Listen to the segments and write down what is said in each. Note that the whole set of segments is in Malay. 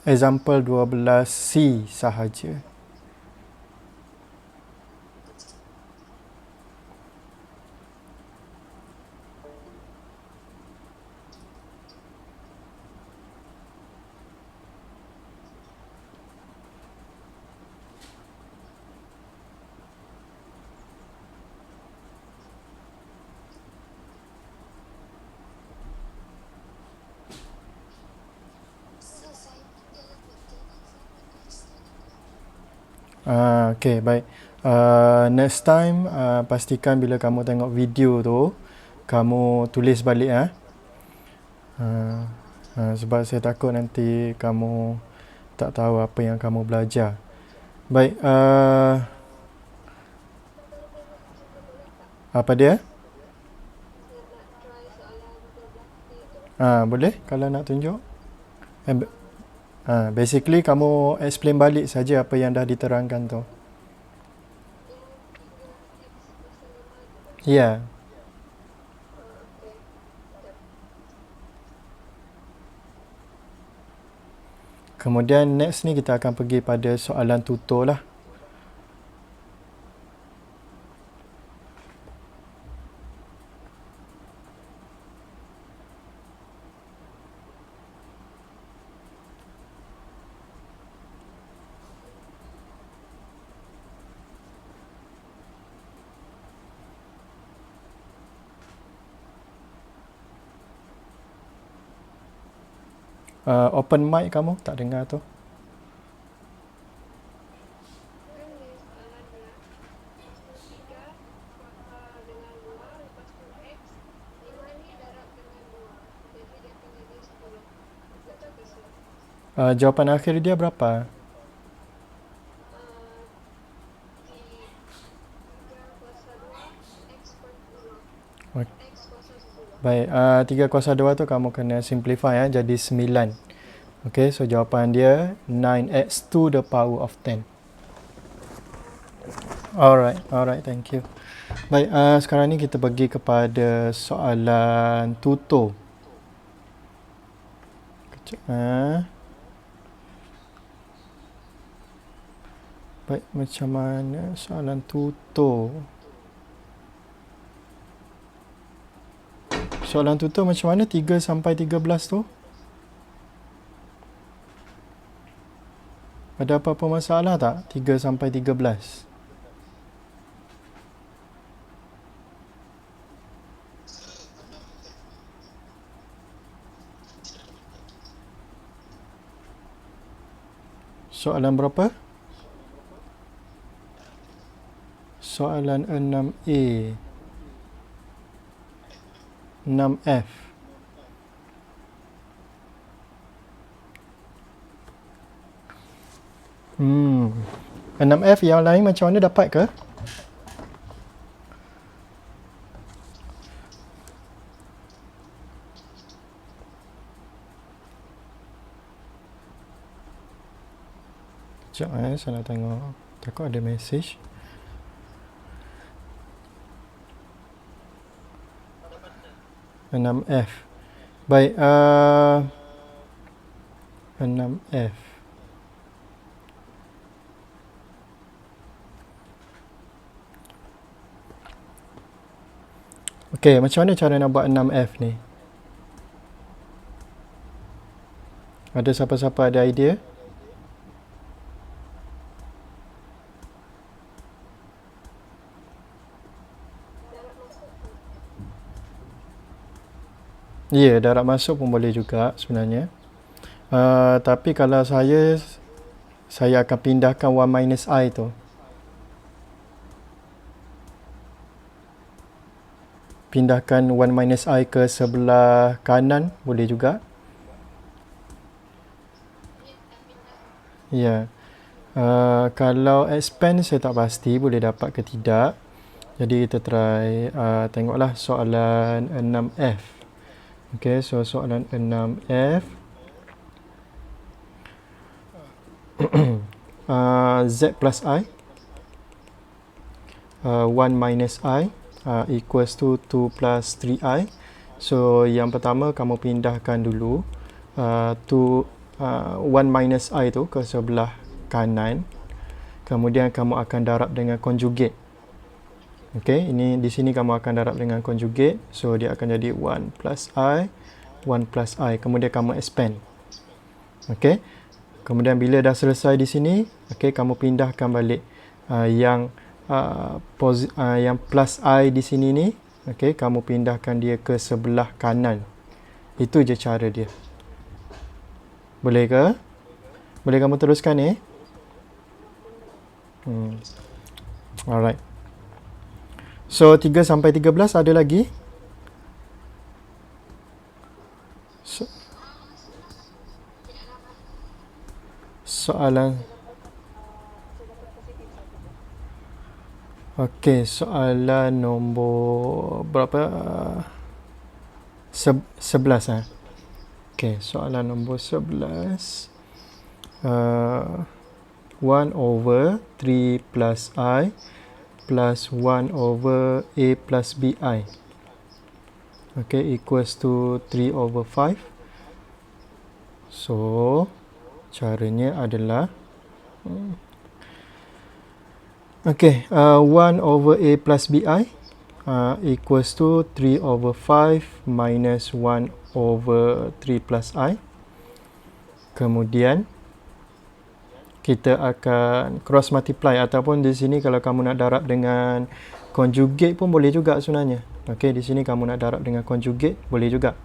Example 12C sahaja. Okay, baik. Next time, pastikan bila kamu tengok video tu, kamu tulis balik. Sebab saya takut nanti kamu tak tahu apa yang kamu belajar. Baik, apa dia? Boleh kalau nak tunjuk. Basically kamu explain balik saja apa yang dah diterangkan tu. Ya. Yeah. Kemudian next ni kita akan pergi pada soalan tutur lah. Open mic kamu, tak dengar tu. Jawapan akhir dia berapa? Baik, 3 kuasa 2 tu kamu kena simplify jadi 9. Okay, so jawapan dia 9x to the power of 10. Alright, thank you. Baik, sekarang ni kita pergi kepada soalan tutur. Kejap. Baik, macam mana soalan tutur? Soalan tutur macam mana 3 sampai 13 tu? Ada apa-apa masalah tak 3 sampai 13? Soalan berapa? Soalan 6A. 6F. 6F yang lain macam mana dapat ke? Sekejap saya nak tengok. Takut ada message. Enam F. Baik, 6F. Okey, macam mana cara nak buat 6F ni? Ada siapa-siapa ada idea? Ya, darab masuk pun boleh juga sebenarnya. Tapi kalau saya akan pindahkan 1 minus I tu. Pindahkan 1 minus I ke sebelah kanan boleh juga. Ya. Kalau expand saya tak pasti boleh dapat ke tidak. Jadi kita try tengoklah soalan 6F. Okay, so soalan 6F. Z plus I 1 minus I equals to 2 plus 3I. So yang pertama kamu pindahkan dulu 1 minus I tu ke sebelah kanan. Kemudian kamu akan darab dengan conjugate. Okey, ini di sini kamu akan darab dengan conjugate. So dia akan jadi 1 plus I, 1 plus I. Kemudian kamu expand. Okey. Kemudian bila dah selesai di sini, okey, kamu pindahkan balik yang plus I di sini ni, okey, kamu pindahkan dia ke sebelah kanan. Itu je cara dia. Boleh ke? Boleh kamu teruskan ni? Alright. So 3 sampai 13 ada lagi? Soalan. Okey, soalan nombor berapa? 11 Okey, soalan nombor 11. 1 over 3 plus I plus 1 over A plus BI. Okay, equals to 3 over 5. So, caranya adalah okay, 1 over A plus BI equals to 3 over 5 minus 1 over 3 plus I. Kemudian kita akan cross multiply, ataupun di sini kalau kamu nak darab dengan conjugate pun boleh juga sebenarnya. Okey, di sini kamu nak darab dengan conjugate boleh juga.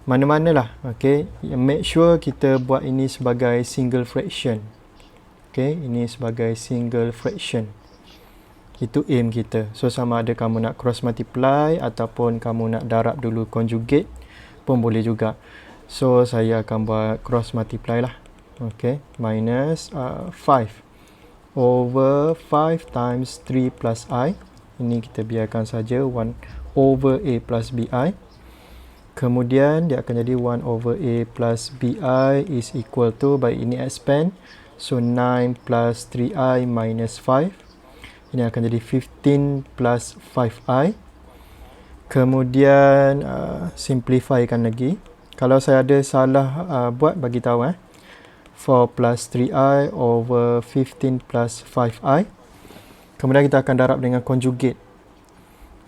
Mana-manalah. Okey, make sure kita buat ini sebagai single fraction. Okey, ini sebagai single fraction. Itu aim kita. So sama ada kamu nak cross multiply ataupun kamu nak darab dulu conjugate pun boleh juga. So saya akan buat cross multiply lah. Okay, minus 5 over 5 times 3 plus I. Ini kita biarkan saja 1 over A plus BI. Kemudian dia akan jadi 1 over A plus BI is equal to, baik ini expand. So 9 plus 3I minus 5. Ini akan jadi 15 plus 5I. Kemudian simplifykan lagi. Kalau saya ada salah buat, bagi tahu 4 plus 3i over 15 plus 5i. Kemudian kita akan darab dengan conjugate.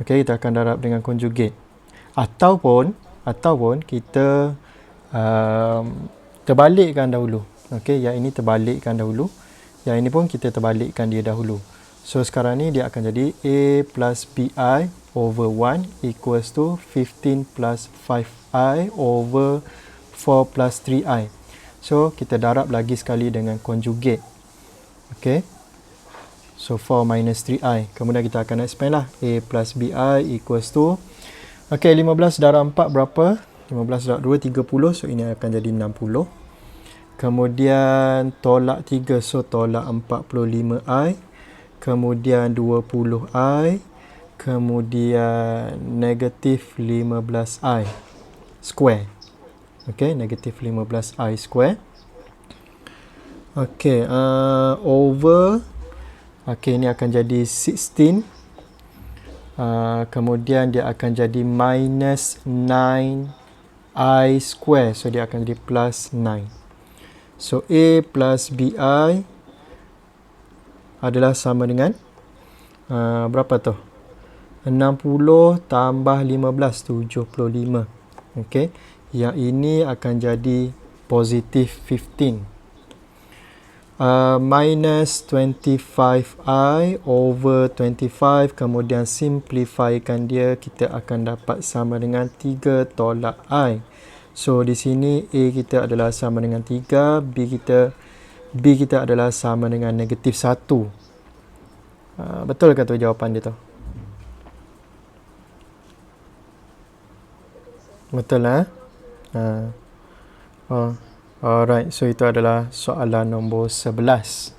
Okey, kita akan darab dengan conjugate. Ataupun kita terbalikkan dahulu. Okey, yang ini terbalikkan dahulu. Yang ini pun kita terbalikkan dia dahulu. So sekarang ni dia akan jadi A plus BI over 1 equals to 15 plus 5i over 4 plus 3i. So, kita darab lagi sekali dengan conjugate. Okay. So, 4 minus 3i. Kemudian kita akan expand lah. A plus BI equals to. Okay, 15 darab 4 berapa? 15 darab 2, 30. So, ini akan jadi 60. Kemudian, tolak 3. So, tolak 45i. Kemudian, 20i. Kemudian, negatif 15i. Square. Okay, negatif 15i square. Okay, over. Okay, ini akan jadi 16. Kemudian dia akan jadi minus 9i square. So, dia akan jadi plus 9. So, A plus BI adalah sama dengan berapa tu? 60 tambah 15, 75. Okay. Yang ini akan jadi positif 15. Minus 25i over 25. Kemudian simplifykan dia. Kita akan dapat sama dengan 3 tolak i. So, di sini A kita adalah sama dengan 3. B kita adalah sama dengan negatif 1. Betul ke tu jawapan dia tu? Betul lah. Alright, so itu adalah soalan nombor 11.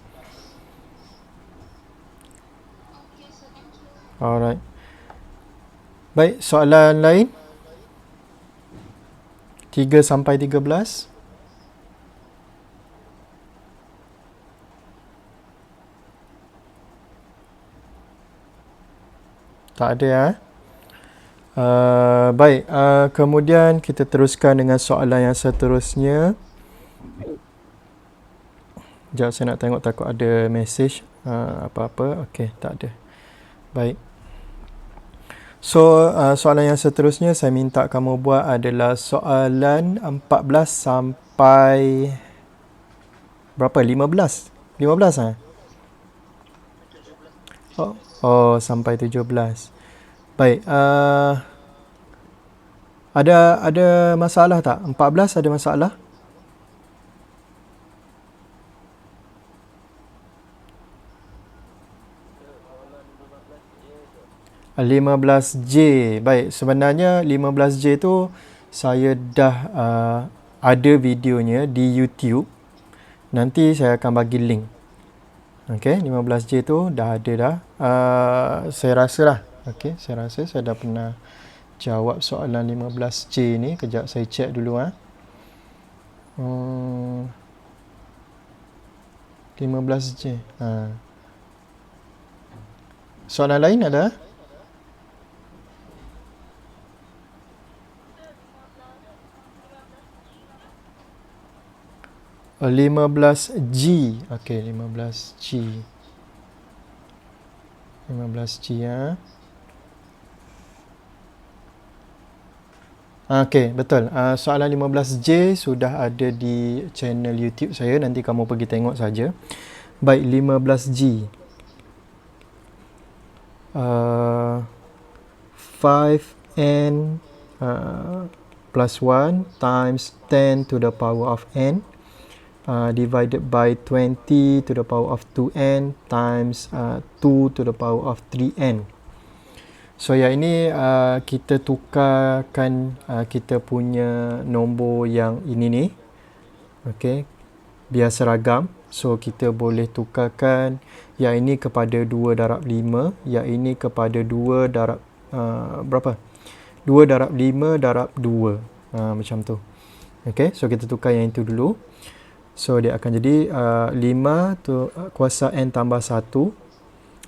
Alright. Baik, soalan lain? 3 sampai 13. Tak ada Baik, kemudian kita teruskan dengan soalan yang seterusnya. Sekejap saya nak tengok takut ada mesej apa-apa. Okey, tak ada. Baik. So, soalan yang seterusnya saya minta kamu buat adalah soalan 14 sampai berapa? 15? 15 sampai 17. Baik, ada masalah tak? 14 ada masalah? 15J. Baik, sebenarnya 15J tu saya dah ada videonya di YouTube. Nanti saya akan bagi link. Okey, 15J tu dah ada dah. Saya rasa lah. Okey, saya rasa saya dah pernah jawab soalan 15J ni. Kejap saya check dulu 15J. Soalan lain ada? Oh, 15G. Okey, 15G. 15G ya. Okey, betul. Soalan 15J sudah ada di channel YouTube saya. Nanti kamu pergi tengok saja. Baik, 15G. 5n plus 1 times 10 to the power of n divided by 20 to the power of 2n times 2 to the power of 3n. So yang ini kita tukarkan kita punya nombor yang ini ni. Okey, biar seragam. So kita boleh tukarkan yang ini kepada 2 darab 5, yang ini kepada 2 darab berapa? 2 darab 5 darab 2. Macam tu. Okey, so kita tukar yang itu dulu. So dia akan jadi 5 tu kuasa n tambah 1,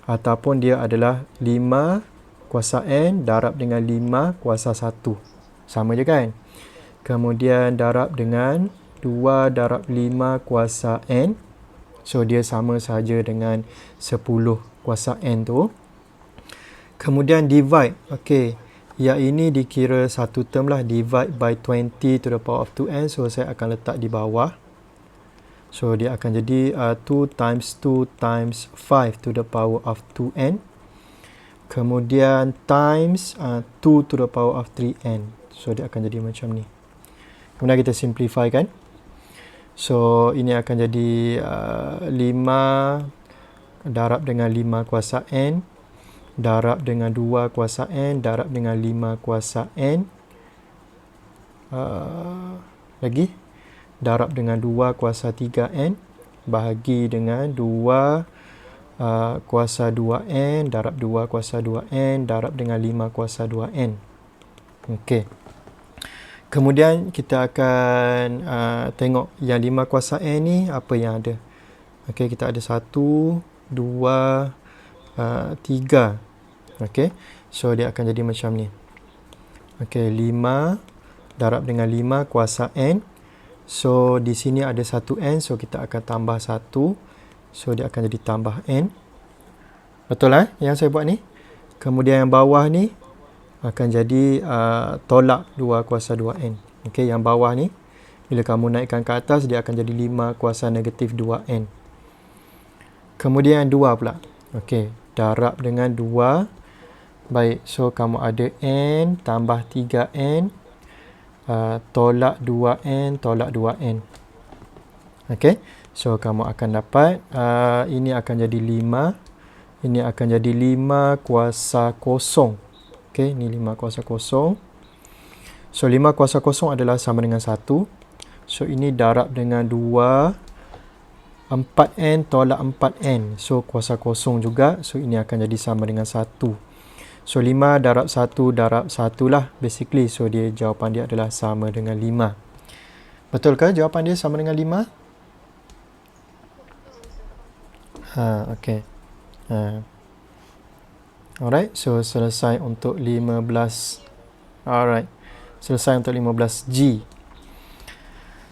ataupun dia adalah 5 kuasa n darab dengan 5 kuasa 1. Sama je kan? Kemudian darab dengan 2 darab 5 kuasa n. So dia sama saja dengan 10 kuasa n tu. Kemudian divide. Okey, yang ini dikira satu term lah. Divide by 20 to the power of 2n. So saya akan letak di bawah. So dia akan jadi 2 times 2 times 5 to the power of 2n. Kemudian times 2 to the power of 3n. So dia akan jadi macam ni. Kemudian kita simplify kan. So ini akan jadi 5 darab dengan 5 kuasa n, darab dengan 2 kuasa n, darab dengan 5 kuasa n. Lagi darab dengan 2 kuasa 3n bahagi dengan 2 kuasa 2n darab 2 kuasa 2n darab dengan 5 kuasa 2n. Okey. Kemudian kita akan tengok yang 5 kuasa n ni apa yang ada. Okey, kita ada 1, 2, 3. Okey. So dia akan jadi macam ni. Okey, 5 darab dengan 5 kuasa n. So di sini ada 1n, so kita akan tambah 1. So dia akan jadi tambah n. Betul yang saya buat ni? Kemudian yang bawah ni akan jadi tolak 2 kuasa 2n. Okey, yang bawah ni bila kamu naikkan ke atas dia akan jadi 5 kuasa negatif 2n. Kemudian 2 pula. Okey, darab dengan 2. Baik, so kamu ada n tambah 3n tolak 2n tolak 2n. Okey, so kamu akan dapat ini akan jadi 5. Ini akan jadi 5 kuasa kosong. Okey, ni 5 kuasa kosong. So 5 kuasa kosong adalah sama dengan 1. So ini darab dengan 2. 4n tolak 4n. So kuasa kosong juga. So ini akan jadi sama dengan 1. So 5 darab 1 darab 1 lah basically. So dia jawapan dia adalah sama dengan 5. Betulkah jawapan dia sama dengan 5? Okey. Alright, so selesai untuk 15 Alright. Selesai untuk 15G.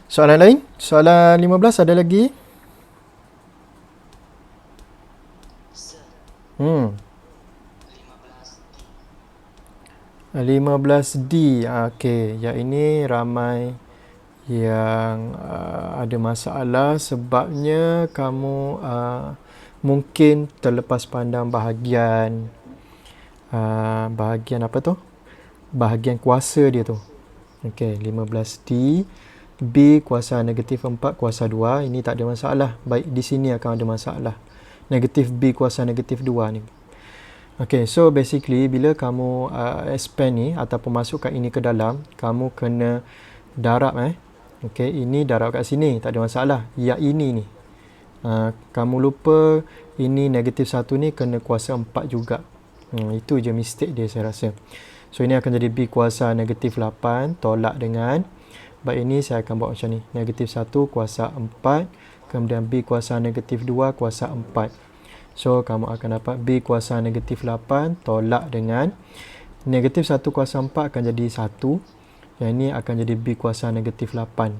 Soalan lain? Soalan 15 ada lagi? Hmm. 15D. Okey, yang ini ramai yang ada masalah sebabnya kamu mungkin terlepas pandang bahagian apa tu? Bahagian kuasa dia tu. Okey, 15D. B kuasa negatif 4 kuasa 2. Ini tak ada masalah. Baik, di sini akan ada masalah. Negatif B kuasa negatif 2 ni. Okay, so basically bila kamu expand ni ataupun masukkan ini ke dalam, kamu kena darab Okay, ini darab kat sini, tak ada masalah. Yang ini ni. Kamu lupa ini negatif 1 ni kena kuasa 4 juga. Itu je mistake dia saya rasa. So ini akan jadi B kuasa negatif 8 tolak dengan, baik ini saya akan buat macam ni. Negatif 1 kuasa 4, kemudian B kuasa negatif 2 kuasa 4. So, kamu akan dapat B kuasa negatif 8 tolak dengan negatif 1 kuasa 4 akan jadi 1. Yang ini akan jadi B kuasa negatif 8.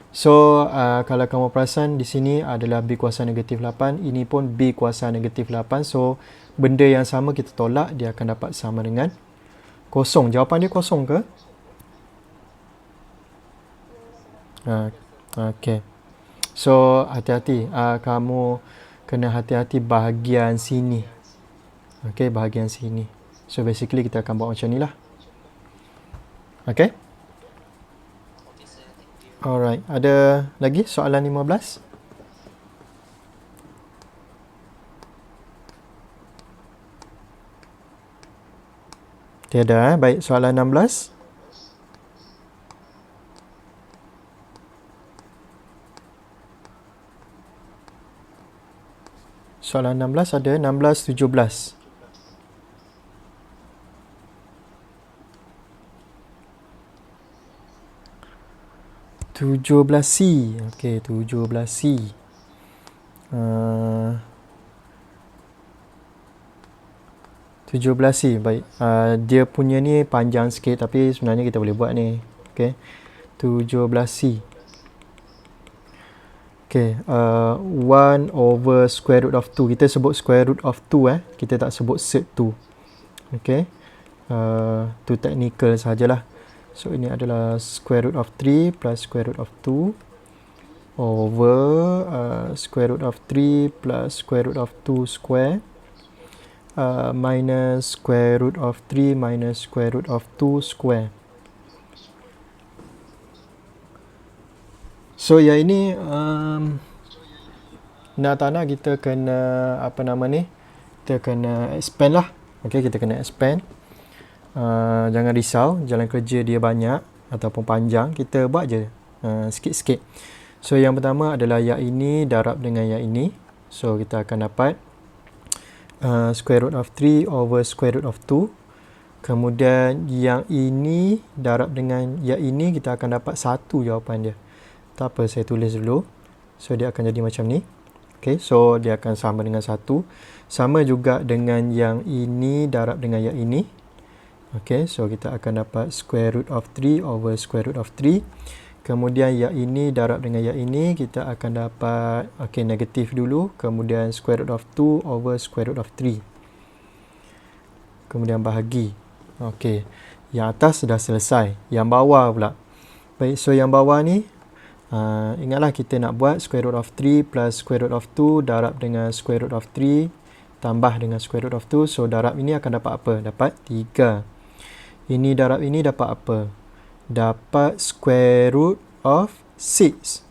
So, kalau kamu perasan di sini adalah B kuasa negatif 8. Ini pun B kuasa negatif 8. So, benda yang sama kita tolak, dia akan dapat sama dengan kosong. Jawapan dia kosong ke? Okay. So, hati-hati. Kamu kena hati-hati bahagian sini. Okay, bahagian sini. So, basically kita akan buat macam ni lah. Okay. Alright. Ada lagi soalan 15? Tiada. Baik, soalan 16. Soalan 16 ada 16, 17. C. Okey, 17C. 17C. Baik. Dia punya ni panjang sikit tapi sebenarnya kita boleh buat ni. Okey. 17C. Okay, 1 over square root of 2. Kita sebut square root of 2 Kita tak sebut set 2. Okay. Tu technical sahajalah. So, ini adalah square root of 3 plus square root of 2 over square root of 3 plus square root of 2 square minus square root of 3 minus square root of 2 square. So, yang ini nak tak nak kita kena kita kena expand lah. Okay, kita kena expand. Jangan risau, jalan kerja dia banyak ataupun panjang. Kita buat je sikit-sikit. So, yang pertama adalah yang ini darab dengan yang ini. So, kita akan dapat square root of 3 over square root of 2. Kemudian yang ini darab dengan yang ini, kita akan dapat 1 jawapan dia. Tak apa, saya tulis dulu. So, dia akan jadi macam ni. Okay, so dia akan sama dengan 1. Sama juga dengan yang ini darab dengan yang ini. Okay, so kita akan dapat square root of 3 over square root of 3. Kemudian yang ini darab dengan yang ini, kita akan dapat, okay, negatif dulu. Kemudian square root of 2 over square root of 3. Kemudian bahagi. Okay, yang atas sudah selesai. Yang bawah pula. Baik, so yang bawah ni, ingatlah kita nak buat square root of 3 plus square root of 2 darab dengan square root of 3 tambah dengan square root of 2. So, darab ini akan dapat apa? Dapat 3. Ini darab ini dapat apa? Dapat square root of 6.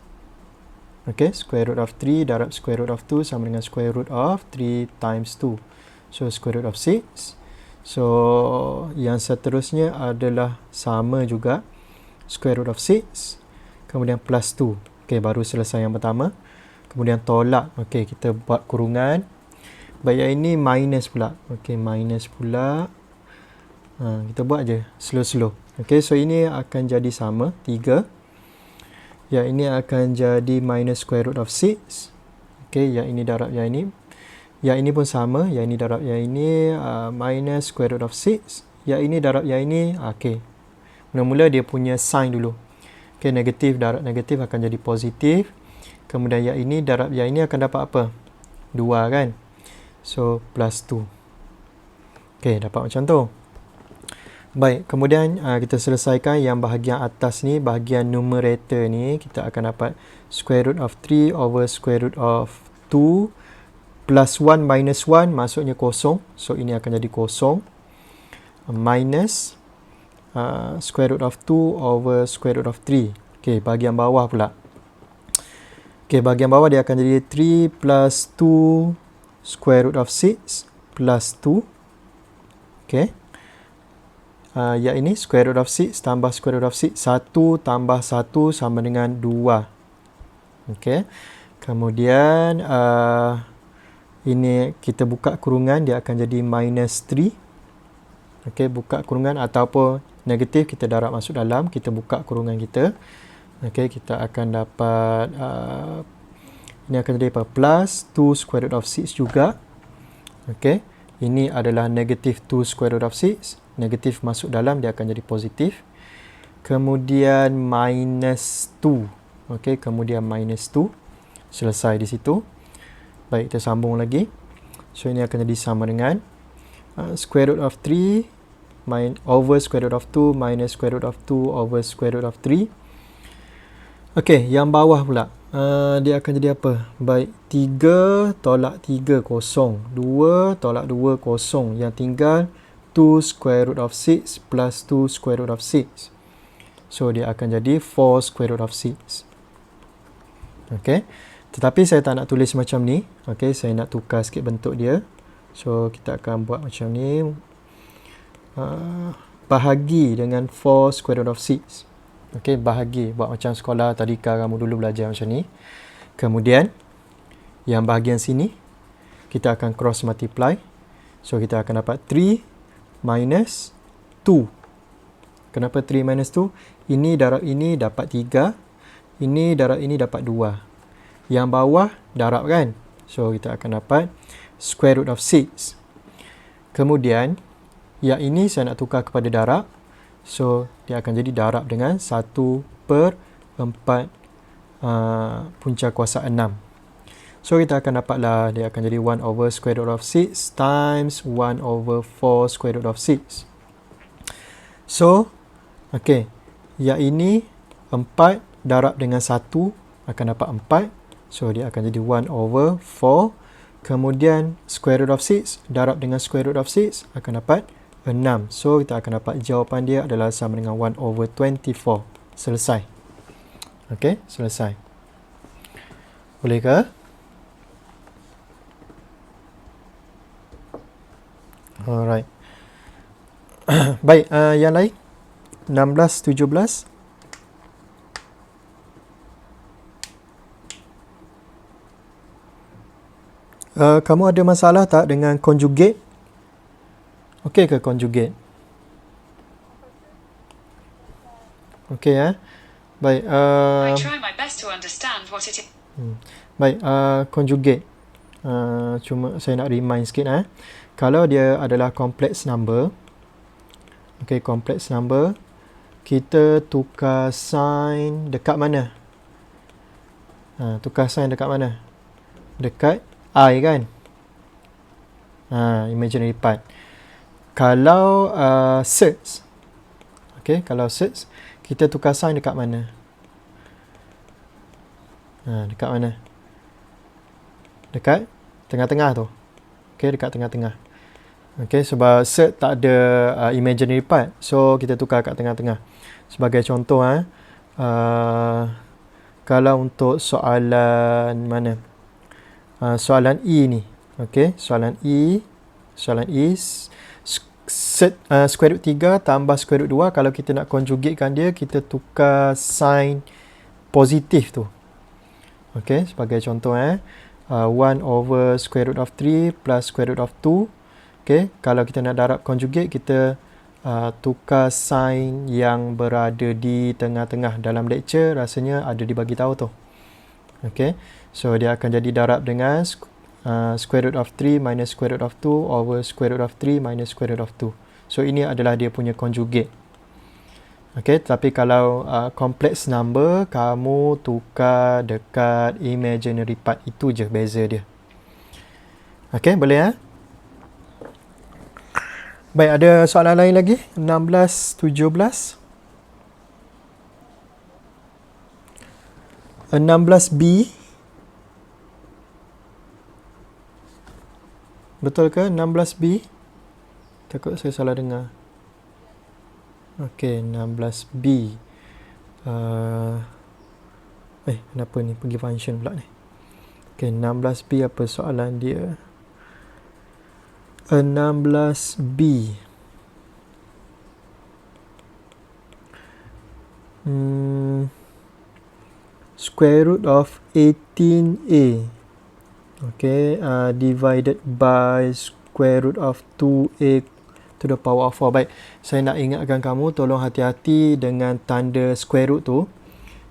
Okay, square root of 3 darab square root of 2 sama dengan square root of 3 times 2. So, square root of 6. So, yang seterusnya adalah sama juga. Square root of 6. Kemudian plus 2. Okay, baru selesai yang pertama. Kemudian tolak. Okay, kita buat kurungan. Baik, yang ini minus pula. Okay, minus pula. Kita buat je slow-slow. Okay, so ini akan jadi sama. 3. Yang ini akan jadi minus square root of 6. Okay, yang ini darab yang ini. Yang ini pun sama. Yang ini darab yang ini minus square root of 6. yang ini darab yang ini. Okey. Mula-mula dia punya sign dulu. Okey, negatif darab negatif akan jadi positif. Kemudian yang ini darab yang ini akan dapat apa? 2 kan? So, plus 2. Okey, dapat macam tu. Baik, kemudian kita selesaikan yang bahagian atas ni, bahagian numerator ni, kita akan dapat square root of 3 over square root of 2 plus 1 minus 1 maksudnya kosong. So, ini akan jadi kosong. Minus square root of 2 over square root of 3. Okey, bahagian bawah pula. Okey, bahagian bawah dia akan jadi 3 plus 2 square root of 6 plus 2. Okey. Yang ini square root of 6 tambah square root of 6. 1 tambah 1 sama dengan 2. Okey. Kemudian ini kita buka kurungan, dia akan jadi minus 3. Okey, buka kurungan ataupun negatif kita darab masuk dalam, kita buka kurungan kita. Okey, kita akan dapat ini akan jadi apa? Plus 2 square root of 6 juga. Okey. Ini adalah negatif 2 square root of 6. Negatif masuk dalam, dia akan jadi positif. Kemudian minus 2. Okey, kemudian minus 2. Selesai di situ. Baik, kita sambung lagi. So, ini akan jadi sama dengan square root of 3 over square root of 2 minus square root of 2 over square root of 3. Okey, yang bawah pula. Dia akan jadi apa? Baik, 3 tolak 3 kosong. 2 tolak 2 kosong. Yang tinggal 2 square root of 6 plus 2 square root of 6. So, dia akan jadi 4 square root of 6. Okey. Tetapi saya tak nak tulis macam ni. Okey, saya nak tukar sikit bentuk dia. So, kita akan buat macam ni. Bahagi dengan 4 square root of 6. Okey, bahagi. Buat macam sekolah tadika kamu dulu belajar macam ni. Kemudian, yang bahagian sini, kita akan cross multiply. So, kita akan dapat 3 minus 2. Kenapa 3 minus 2? Ini darab ini dapat 3. Ini darab ini dapat 2. Yang bawah darab kan? So, kita akan dapat square root of 6. Kemudian, yang ini saya nak tukar kepada darab. So, dia akan jadi darab dengan 1/4 punca kuasa 6. So, kita akan dapatlah dia akan jadi 1 over square root of 6 times 1 over 4 square root of 6. So, okey. Yang ini 4 darab dengan 1 akan dapat 4. So, dia akan jadi 1 over 4. Kemudian, square root of 6 darab dengan square root of 6 akan dapat 6. So, kita akan dapat jawapan dia adalah sama dengan 1 over 24. Selesai. Okey, selesai. Boleh ke? Alright. Baik, yang lain? 16, 17. Kamu ada masalah tak dengan conjugate? Okey ke conjugate? Okey ya. Baik. I try my best to understand what it is. Baik, conjugate. Cuma saya nak remind sikit Kalau dia adalah complex number, okey, complex number, kita tukar sign dekat mana? Tukar sign dekat mana? Dekat I kan? Imaginary part. Kalau search, okey, kalau search, kita tukar sign dekat mana? Dekat mana? Dekat tengah-tengah tu. Okey, dekat tengah-tengah. Okey, sebab set tak ada imaginary part. So, kita tukar kat tengah-tengah. Sebagai contoh, kalau untuk soalan mana? Soalan E ni. Okey, soalan E. Soalan E. Set square root 3 tambah square root 2. Kalau kita nak conjugatekan dia, kita tukar sign positif tu. Okey, sebagai contoh 1 over square root of 3 plus square root of 2. Okay, kalau kita nak darab conjugate, kita tukar sign yang berada di tengah-tengah. Dalam lecture, rasanya ada dibagi tahu tu. Okay, so dia akan jadi darab dengan square root of 3 minus square root of 2 over square root of 3 minus square root of 2. So ini adalah dia punya conjugate. Okay, tapi kalau complex number, kamu tukar dekat imaginary part, itu je beza dia. Okay, boleh ya? Baik, ada soalan lain lagi? 16, 17. 16B. Betul ke 16B? Takut saya salah dengar. Okey, 16B. Kenapa ni pergi function pula ni? Okey, 16B apa soalan dia? 16B. Square root of 18A. Okay, divided by square root of 2A to the power of 4. Baik, saya nak ingatkan kamu, tolong hati-hati dengan tanda square root tu.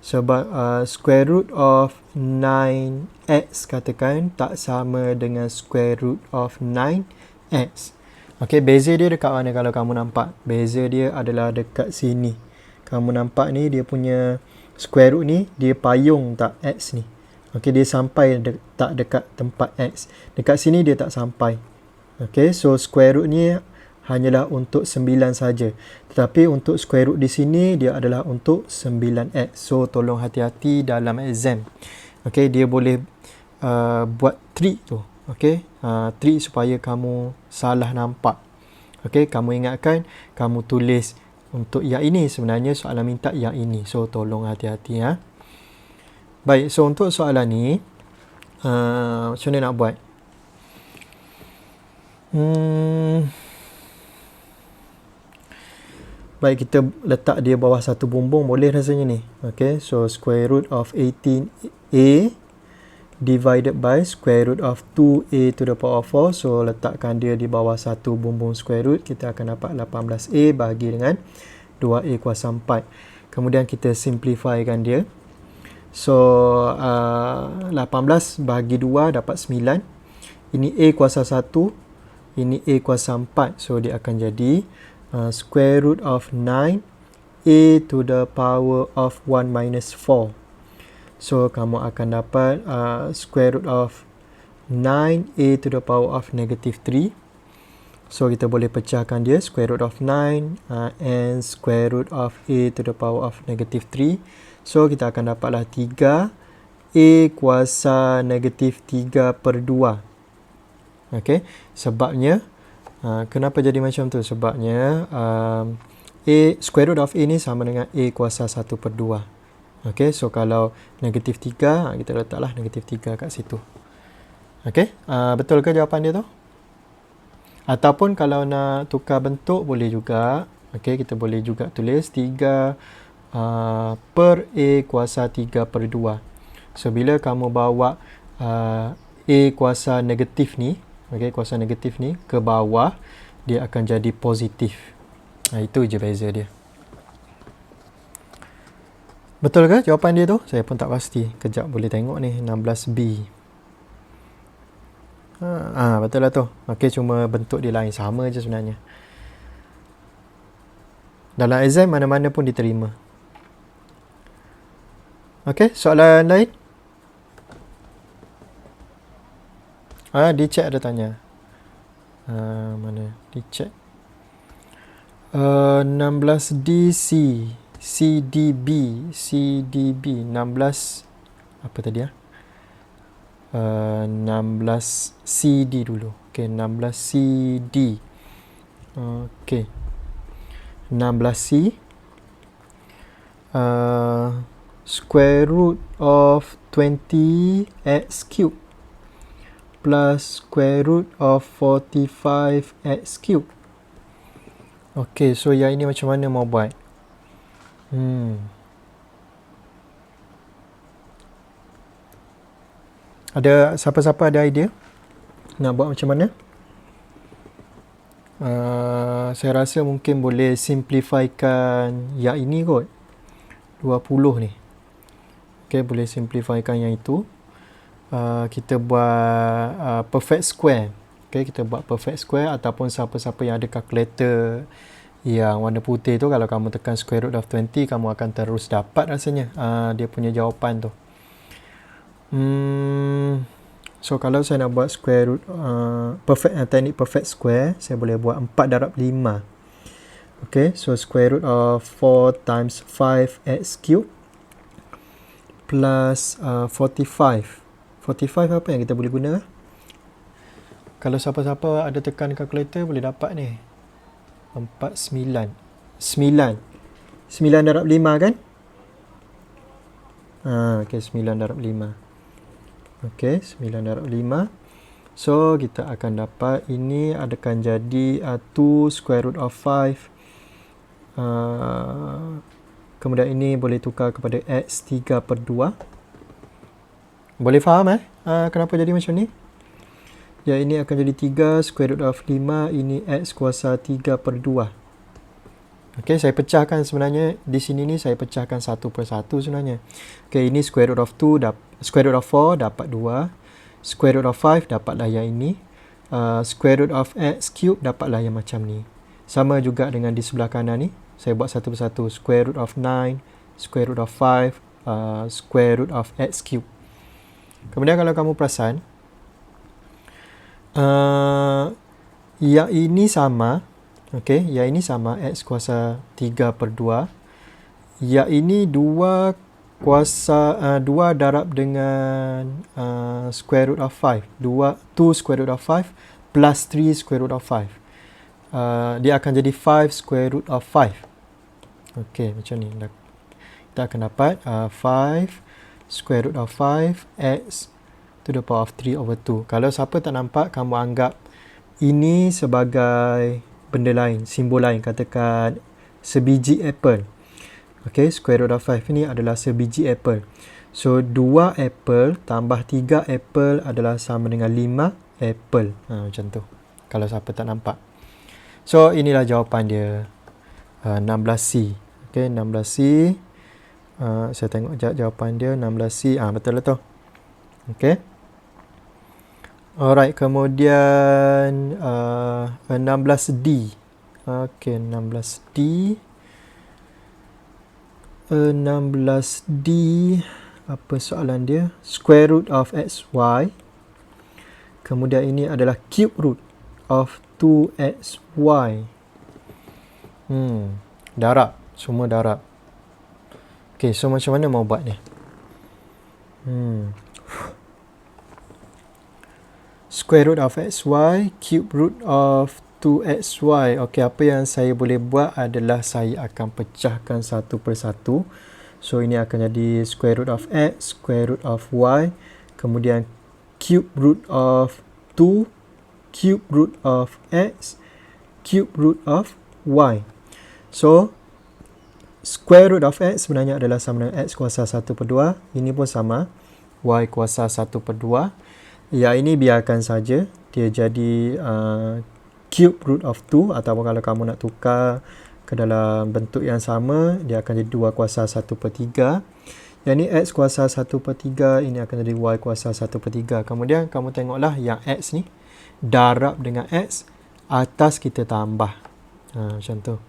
Sebab square root of 9x katakan tak sama dengan square root of 9x. Okay, beza dia dekat mana kalau kamu nampak? Beza dia adalah dekat sini. Kamu nampak ni dia punya square root ni, dia payung tak x ni. Okay, dia sampai tak dekat tempat x. Dekat sini dia tak sampai. Okay, so square root ni hanyalah untuk 9 saja. Tetapi untuk square root di sini, dia adalah untuk 9x. So, tolong hati-hati dalam exam. Okay, dia boleh buat trik tu. Okay, trik supaya kamu salah nampak. Okay, kamu ingatkan, kamu tulis untuk yang ini. Sebenarnya soalan minta yang ini. So, tolong hati-hati ya. Baik, so untuk soalan ni, macam mana nak buat? Baik, kita letak dia bawah satu bumbung, boleh rasanya ni. Okay, so square root of 18A divided by square root of 2A to the power of 4. So, letakkan dia di bawah satu bumbung square root. Kita akan dapat 18A bahagi dengan 2A kuasa 4. Kemudian kita simplifykan dia. So, 18 bahagi 2 dapat 9. Ini A kuasa 1. Ini A kuasa 4. So, dia akan jadi square root of 9 A to the power of 1 minus 4. So, kamu akan dapat square root of 9A to the power of negative 3. So, kita boleh pecahkan dia. Square root of 9 and square root of A to the power of negative 3. So, kita akan dapatlah 3 A kuasa negatif 3 per 2. Okay, sebabnya, kenapa jadi macam tu? Sebabnya, A, square root of A ni sama dengan A kuasa 1 per 2. Okay, so kalau negatif 3, kita letaklah negatif 3 kat situ. Okay, betul ke jawapan dia tu? Ataupun kalau nak tukar bentuk, boleh juga. Okay, kita boleh juga tulis 3 per A kuasa 3 per 2. So, bila kamu bawa A kuasa negatif ni, okay, kuasa negatif ni ke bawah, dia akan jadi positif. Itu je beza dia. Betul ke jawapan dia tu? Saya pun tak pasti. Kejap boleh tengok ni, 16B. Betul lah tu. Okay, cuma bentuk dia lain. Sama je sebenarnya. Dalam exam mana-mana pun diterima. Okay, soalan lain? Di chat ada tanya. Mana? Di chat. 16DC. CDB. 16. Apa tadi 16CD dulu. Okay, 16CD. Okay. 16C. Square root of 20x cube plus square root of 45x cube. Okay, so yang ini macam mana mau buat? Ada siapa-siapa ada idea nak buat macam mana? Saya rasa mungkin boleh simplifykan yang ini kot. 20 ni. Okay, boleh simplifykan yang itu. Kita buat perfect square. Okay, kita buat perfect square ataupun siapa-siapa yang ada calculator yang warna putih tu, kalau kamu tekan square root of 20, kamu akan terus dapat rasanya dia punya jawapan tu. So kalau saya nak buat square root teknik perfect square, saya boleh buat 4 darab 5. Okay, so square root of 4 times 5x cube plus 45. 45 apa yang kita boleh guna? Kalau siapa-siapa ada tekan calculator boleh dapat ni. 9 darab 5 kan? Okay, 9 darab 5. Okay, 9 darab 5. So, kita akan dapat ini akan jadi 2 square root of 5. Kemudian ini boleh tukar kepada x 3/2. Boleh faham kenapa jadi macam ni? Ya, ini akan jadi 3 square root of 5. Ini x kuasa 3/2. Okay, saya pecahkan sebenarnya. Di sini ni saya pecahkan satu per satu sebenarnya. Okay, ini square root of 2, square root of 4 dapat 2. Square root of 5 dapatlah yang ini. Square root of x cube dapatlah yang macam ni. Sama juga dengan di sebelah kanan ni. Saya buat satu per satu. Square root of 9, square root of 5, square root of x cube. Kemudian kalau kamu perasan, yang ini sama, okay, yang ini sama x kuasa 3/2. Yang ini 2 darab dengan square root of 5. 2 square root of 5 plus 3 square root of 5. Dia akan jadi 5 square root of 5. Okay, macam ni. Kita akan dapat 5 square root of 5 x to the power of 3/2. Kalau siapa tak nampak, kamu anggap ini sebagai benda lain, simbol lain. Katakan sebiji apple. Okay, square root of 5 ini adalah sebiji apple. So, 2 apple tambah 3 apple adalah sama dengan 5 apple. Macam tu. Kalau siapa tak nampak. So, inilah jawapan dia. 16C. Okay, 16C. Saya tengok jawapan dia. 16C. Betul lah tu. Okay. Alright, kemudian 16D. Okay, 16D. 16D, apa soalan dia? Square root of xy. Kemudian ini adalah cube root of 2xy. Darab. Semua darab. Okay, so macam mana mau buat ni? Square root of xy, cube root of 2xy. Okey, apa yang saya boleh buat adalah saya akan pecahkan satu per satu. So, ini akan jadi square root of x, square root of y. Kemudian cube root of 2, cube root of x, cube root of y. So, square root of x sebenarnya adalah sama dengan x kuasa 1/2. Ini pun sama. Y kuasa 1/2. Ya, ini biarkan saja. Dia jadi cube root of 2. Ataupun kalau kamu nak tukar ke dalam bentuk yang sama, dia akan jadi 2 kuasa 1/3. Yang ni x kuasa 1/3. Ini akan jadi y kuasa 1/3. Kemudian kamu tengoklah yang x ni darab dengan x. Atas kita tambah. Macam tu.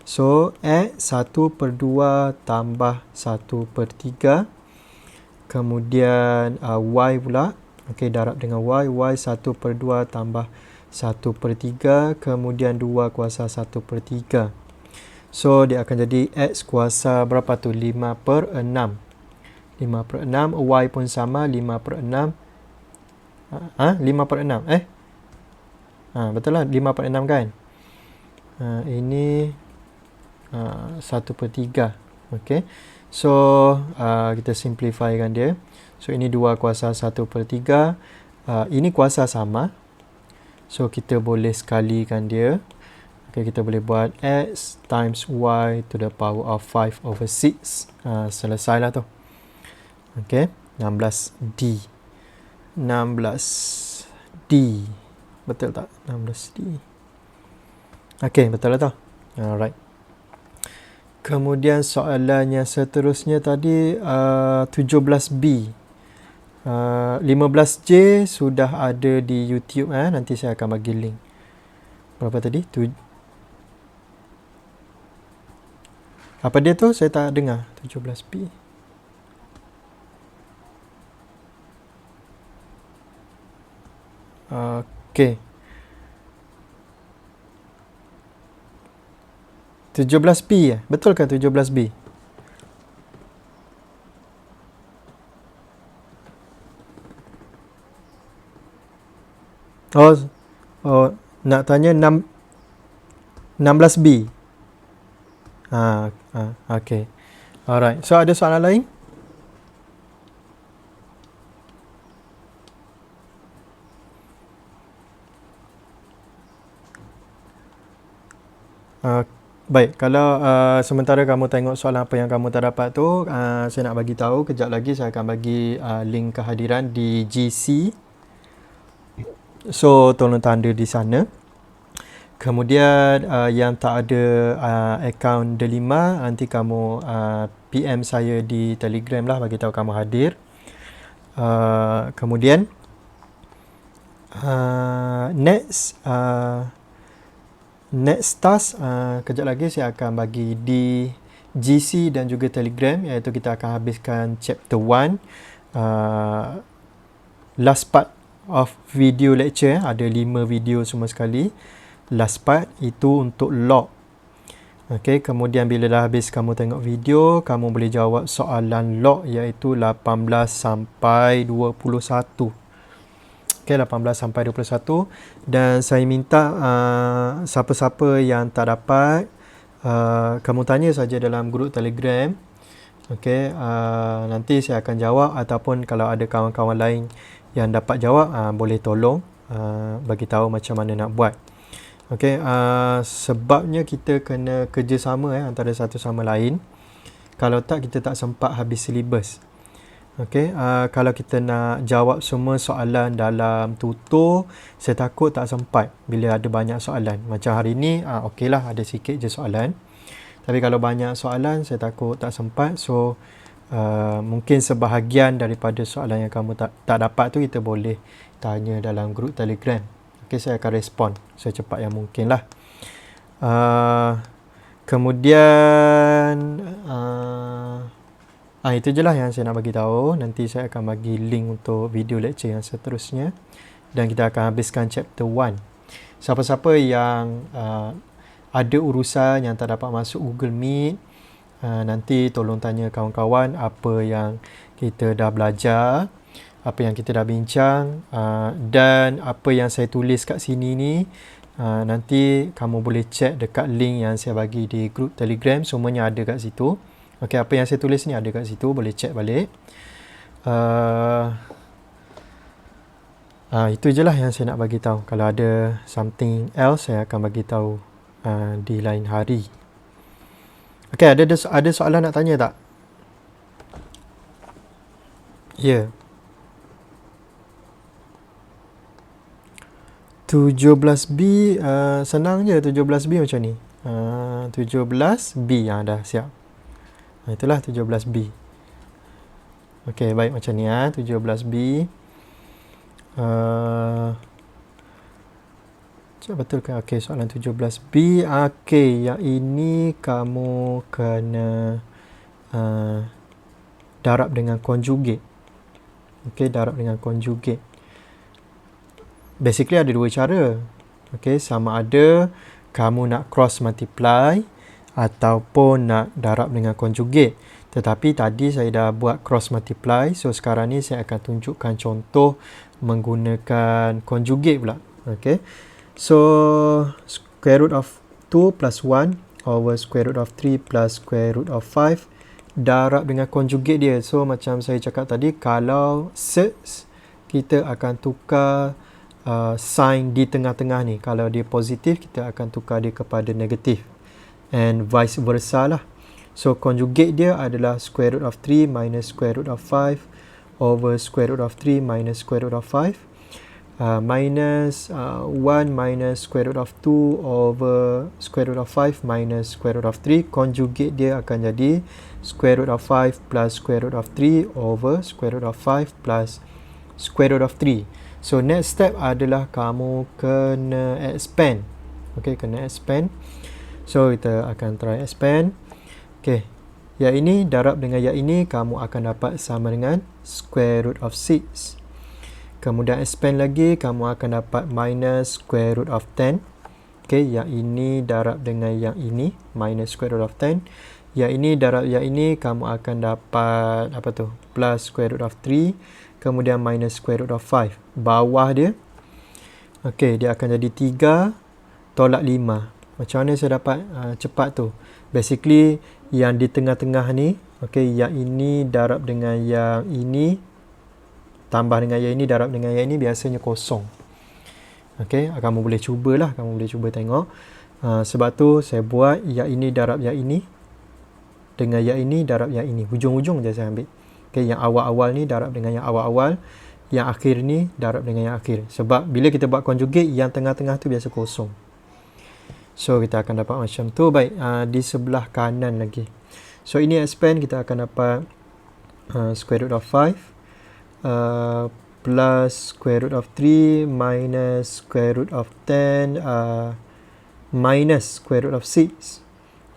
So, x 1/2 tambah 1/3. Kemudian y pula. Okey, darab dengan y. Y 1/2 tambah 1/3. Kemudian 2 kuasa 1/3. So, dia akan jadi x kuasa berapa tu? 5/6. 5/6. Y pun sama. 5/6. 5/6. Betul lah. 5/6 kan? Ini 1/3. Okey. So, kita simplifykan dia. So, ini 2 kuasa 1/3. Ini kuasa sama. So, kita boleh sekalikan dia. Okay, kita boleh buat x times y to the power of 5/6. Selesailah tu. Okay, 16D. 16D. Betul tak? 16D. Okay, betul lah tu. Alright. Kemudian soalan yang seterusnya tadi 17B. 15J sudah ada di YouTube. Nanti saya akan bagi link. Berapa tadi? Apa dia tu? Saya tak dengar. 17B. Okay. 17B Betul ke 17B? Nak tanya 16B. Okay. Alright. So, ada soalan lain? Baik, kalau sementara kamu tengok soalan apa yang kamu tak dapat tu, saya nak bagi tahu kejap lagi saya akan bagi link kehadiran di GC. So, tolong tanda di sana. Kemudian yang tak ada akaun Delima, nanti kamu PM saya di Telegram lah bagi tahu kamu hadir. Kemudian next task kejap lagi saya akan bagi di GC dan juga Telegram, iaitu kita akan habiskan chapter 1, last part of video lecture. Ada 5 video semua sekali. Last part itu untuk log. Okay, kemudian bila dah habis kamu tengok video, kamu boleh jawab soalan log, iaitu 18 sampai 21. Okay, 18 sampai 21. Dan saya minta siapa-siapa yang tak dapat, kamu tanya saja dalam grup Telegram. Okay, nanti saya akan jawab, ataupun kalau ada kawan-kawan lain yang dapat jawab, boleh tolong bagi tahu macam mana nak buat. Okay, sebabnya kita kena kerjasama antara satu sama lain. Kalau tak, kita tak sempat habis silibus. Okay, kalau kita nak jawab semua soalan dalam tutor, saya takut tak sempat bila ada banyak soalan. Macam hari ni, okey lah, ada sikit je soalan. Tapi kalau banyak soalan, saya takut tak sempat. So, mungkin sebahagian daripada soalan yang kamu tak dapat tu, kita boleh tanya dalam grup Telegram. Okay, saya akan respon secepat yang mungkin lah. Kemudian itu je lah yang saya nak bagi tahu. Nanti saya akan bagi link untuk video lecture yang seterusnya, dan kita akan habiskan chapter 1. Siapa-siapa yang ada urusan yang tak dapat masuk Google Meet, nanti tolong tanya kawan-kawan apa yang kita dah belajar, apa yang kita dah bincang, dan apa yang saya tulis kat sini ni. Nanti kamu boleh check dekat link yang saya bagi di grup Telegram. Semuanya ada kat situ. Okey, apa yang saya tulis ni ada kat situ, boleh check balik. Itu je lah yang saya nak bagi tahu. Kalau ada something else, saya akan bagi tahu di lain hari. Okey, ada soalan nak tanya tak? Ya. 17B, senang je 17B macam ni. 17B, dah siap. Itulah 17B. Okey, baik macam ni 17B. Betul ke? Okey, soalan 17B. Okey, yang ini kamu kena darab dengan conjugate. Okey, darab dengan conjugate. Basically ada dua cara. Okey, sama ada kamu nak cross multiply ataupun nak darab dengan conjugate. Tetapi tadi saya dah buat cross multiply. So sekarang ni saya akan tunjukkan contoh menggunakan conjugate pula. Okay. So square root of 2 plus 1 over square root of 3 plus square root of 5. Darab dengan conjugate dia. So macam saya cakap tadi, kalau search, kita akan tukar sign di tengah-tengah ni. Kalau dia positif, kita akan tukar dia kepada negatif. And vice versa lah. So conjugate dia adalah square root of 3 minus square root of 5 over square root of 3 minus square root of 5 minus 1 minus square root of 2 over square root of 5 minus square root of 3. Conjugate dia akan jadi square root of 5 plus square root of 3 over square root of 5 plus square root of 3. So next step adalah kamu kena expand. Okay, kena expand. So kita akan try expand. Okay, yang ini darab dengan yang ini, kamu akan dapat sama dengan square root of 6. Kemudian expand lagi, kamu akan dapat minus square root of 10. Okay, yang ini darab dengan yang ini, minus square root of 10. Yang ini darab yang ini, kamu akan dapat apa tu? Plus square root of 3. Kemudian minus square root of 5. Bawah dia, okay, dia akan jadi 3 tolak 5. Macam mana saya dapat cepat tu? Basically, yang di tengah-tengah ni, okay, yang ini darab dengan yang ini, tambah dengan yang ini, darab dengan yang ini, biasanya kosong. Okay, kamu boleh cubalah, kamu boleh cuba tengok. Sebab tu saya buat yang ini darab yang ini, dengan yang ini darab yang ini. Hujung-hujung je saya ambil. Okay, yang awal-awal ni darab dengan yang awal-awal, yang akhir ni darab dengan yang akhir. Sebab bila kita buat conjugate, yang tengah-tengah tu biasa kosong. So kita akan dapat macam tu. Baik, di sebelah kanan lagi. So ini expand, kita akan dapat square root of 5 plus square root of 3 minus square root of 10 minus square root of 6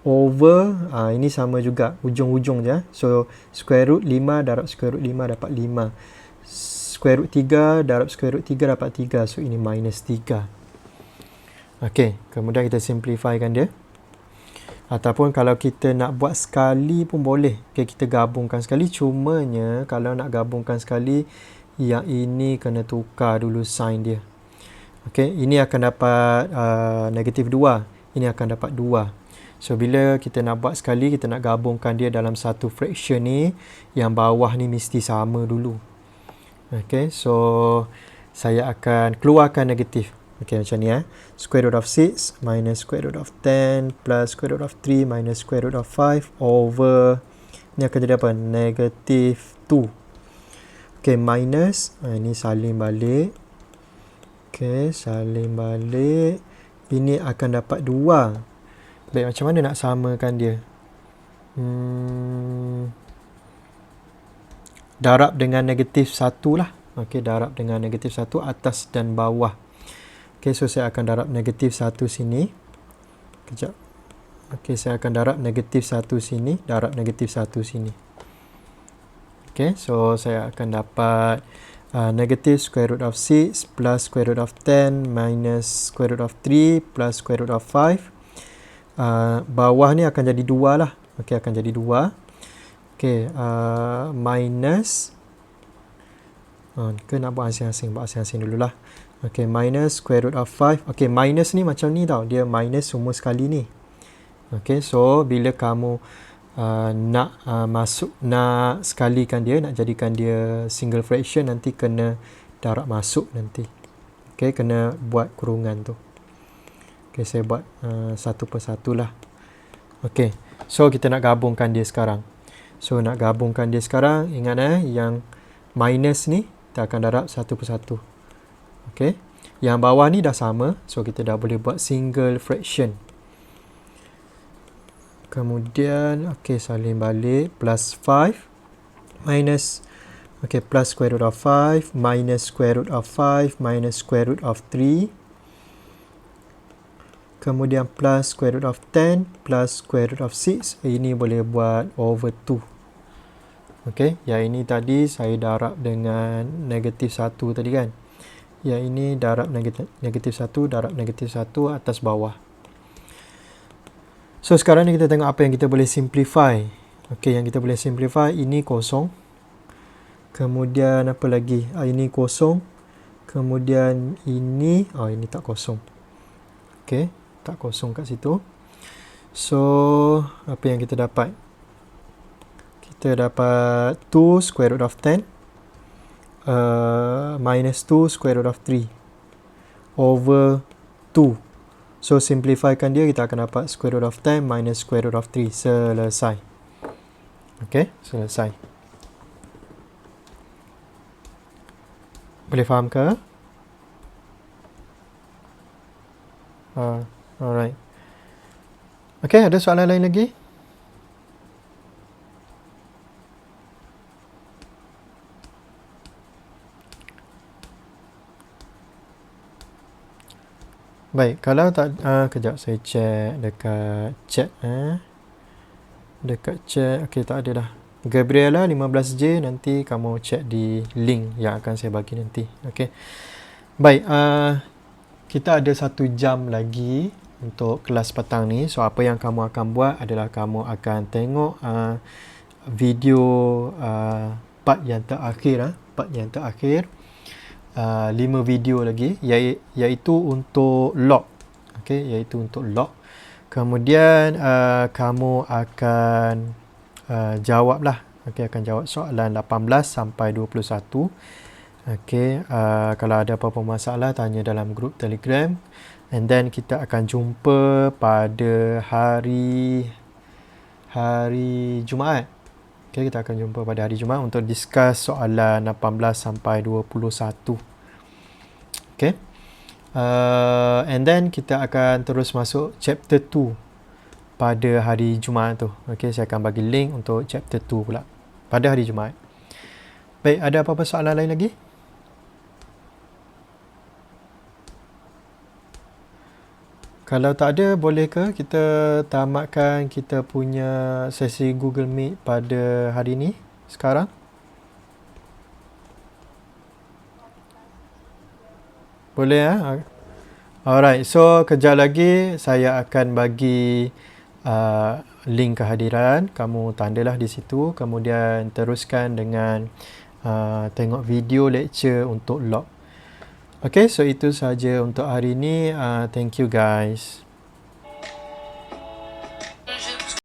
over, ini sama juga, hujung-hujung je. So square root 5 darab square root 5 dapat 5. Square root 3 darab square root 3 dapat 3. So ini minus 3. Okey, kemudian kita simplifykan dia. Ataupun kalau kita nak buat sekali pun boleh. Okey, kita gabungkan sekali. Cumanya kalau nak gabungkan sekali, yang ini kena tukar dulu sign dia. Okey, ini akan dapat negatif 2. Ini akan dapat 2. So, bila kita nak buat sekali, kita nak gabungkan dia dalam satu fraction ni, yang bawah ni mesti sama dulu. Okey, so saya akan keluarkan negatif. Okay, macam ni square root of 6 minus square root of 10 plus square root of 3 minus square root of 5 over, ni akan jadi apa? Negative 2. Okay, minus, ini salin balik. Okay, salin balik. Ini akan dapat 2. Baik, macam mana nak samakan dia? Darab dengan negatif 1 lah. Okay, darab dengan negatif 1 atas dan bawah. Okay, so saya akan darab negatif 1 sini. Kejap. Okay, saya akan darab negatif 1 sini. Darab negatif 1 sini. Okay, so saya akan dapat negatif square root of 6 plus square root of 10 minus square root of 3 plus square root of 5. Bawah ni akan jadi 2 lah. Okay, akan jadi 2. Okay, minus. Nak buat asing-asing? Buat asing-asing dululah. Okay, minus square root of 5. Okay, minus ni macam ni tau. Dia minus semua sekali ni. Okay, so bila kamu nak nak sekalikan dia, nak jadikan dia single fraction, nanti kena darab masuk nanti. Okay, kena buat kurungan tu. Okay, saya buat satu persatu lah. Okay, so kita nak gabungkan dia sekarang. So, nak gabungkan dia sekarang, ingat yang minus ni, kita akan darab satu persatu. Okay. Yang bawah ni dah sama. So, kita dah boleh buat single fraction. Kemudian, okay, salin balik. Plus 5. Minus. Okay, plus square root of 5. Minus square root of 5. Minus square root of 3. Kemudian, plus square root of 10. Plus square root of 6. Ini boleh buat over 2. Okay. Yang ini tadi saya darab dengan negatif 1 tadi kan. Yang ini darab negatif 1, darab negatif 1 atas bawah. So, sekarang ni kita tengok apa yang kita boleh simplify. Okey, yang kita boleh simplify, ini kosong. Kemudian apa lagi? Ini kosong. Kemudian ini, ini tak kosong. Okey, tak kosong kat situ. So, apa yang kita dapat? Kita dapat 2 square root of 10. Minus 2 square root of 3 over 2. So, simplifykan dia, kita akan dapat square root of 10 minus square root of 3. Selesai. Okay, selesai. Boleh faham ke? Alright. Okay, ada soalan lain lagi? Baik, kalau tak kejap saya check dekat chat dekat chat. Okey, tak ada dah. Gabriela 15J, nanti kamu check di link yang akan saya bagi nanti. Okey. Baik, kita ada 1 jam lagi untuk kelas petang ni. So apa yang kamu akan buat adalah kamu akan tengok video part yang terakhir, part yang terakhir. 5 video lagi, iaitu untuk log. Okey, iaitu untuk log. Kemudian kamu akan jawablah. Okey, akan jawab soalan 18 sampai 21. Okey, kalau ada apa-apa masalah tanya dalam grup Telegram. And then kita akan jumpa pada hari Jumaat. Okay, kita akan jumpa pada hari Jumaat untuk discuss soalan 18 sampai 21. Okay. And then kita akan terus masuk chapter 2 pada hari Jumaat tu. Okay, saya akan bagi link untuk chapter 2 pula pada hari Jumaat. Baik, ada apa-apa soalan lain lagi? Kalau tak ada, bolehkah kita tamatkan kita punya sesi Google Meet pada hari ini, sekarang? Boleh ya? Alright, so kejap lagi saya akan bagi link kehadiran. Kamu tandalah di situ, kemudian teruskan dengan tengok video lecture untuk log. Okay, so itu sahaja untuk hari ini. Thank you guys.